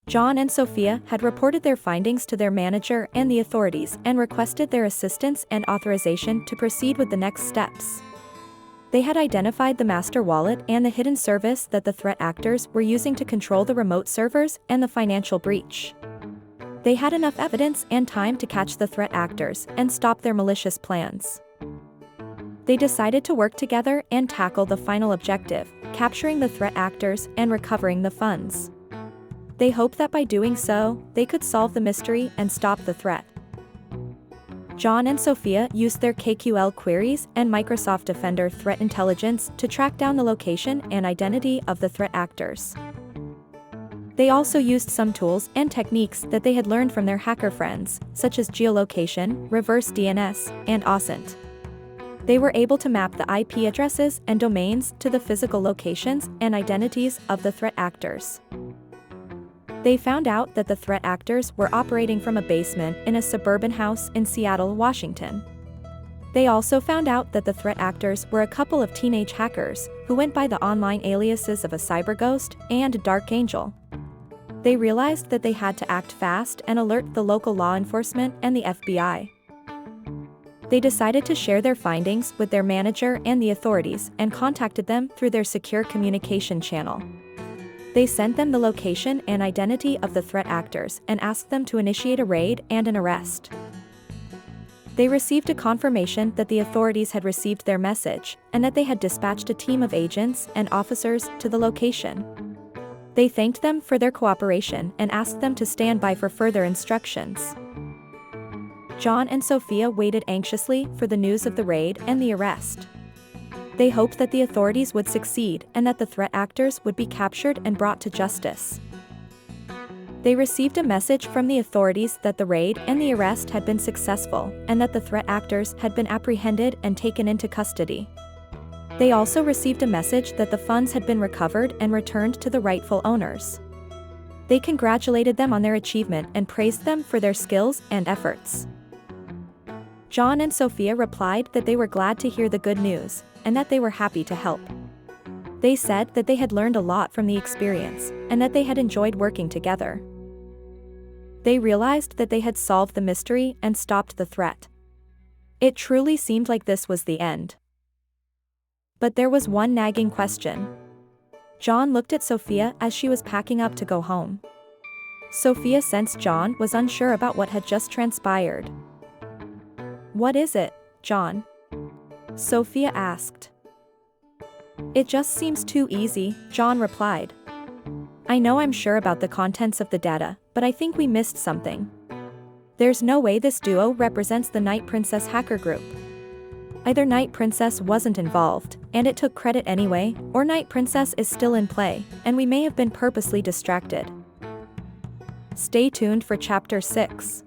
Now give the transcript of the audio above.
John and Sophia had reported their findings to their manager and the authorities and requested their assistance and authorization to proceed with the next steps. They had identified the master wallet and the hidden service that the threat actors were using to control the remote servers and the financial breach. They had enough evidence and time to catch the threat actors and stop their malicious plans. They decided to work together and tackle the final objective, capturing the threat actors and recovering the funds. They hoped that by doing so, they could solve the mystery and stop the threat. John and Sophia used their KQL queries and Microsoft Defender threat intelligence to track down the location and identity of the threat actors. They also used some tools and techniques that they had learned from their hacker friends, such as geolocation, reverse DNS, and OSINT. They were able to map the IP addresses and domains to the physical locations and identities of the threat actors. They found out that the threat actors were operating from a basement in a suburban house in Seattle, Washington. They also found out that the threat actors were a couple of teenage hackers who went by the online aliases of a cyberghost and dark angel. They realized that they had to act fast and alert the local law enforcement and the FBI. They decided to share their findings with their manager and the authorities and contacted them through their secure communication channel. They sent them the location and identity of the threat actors and asked them to initiate a raid and an arrest. They received a confirmation that the authorities had received their message and that they had dispatched a team of agents and officers to the location. They thanked them for their cooperation and asked them to stand by for further instructions. John and Sophia waited anxiously for the news of the raid and the arrest. They hoped that the authorities would succeed and that the threat actors would be captured and brought to justice. They received a message from the authorities that the raid and the arrest had been successful and that the threat actors had been apprehended and taken into custody. They also received a message that the funds had been recovered and returned to the rightful owners. They congratulated them on their achievement and praised them for their skills and efforts. John and Sophia replied that they were glad to hear the good news and that they were happy to help. They said that they had learned a lot from the experience and that they had enjoyed working together. They realized that they had solved the mystery and stopped the threat. It truly seemed like this was the end. But there was one nagging question. John looked at Sophia as she was packing up to go home. Sophia sensed John was unsure about what had just transpired. "What is it, John?" Sophia asked. "It just seems too easy," John replied. "I know I'm sure about the contents of the data, but I think we missed something. There's no way this duo represents the Night Princess hacker group. Either Night Princess wasn't involved, and it took credit anyway, or Night Princess is still in play, and we may have been purposely distracted." Stay tuned for Chapter 6.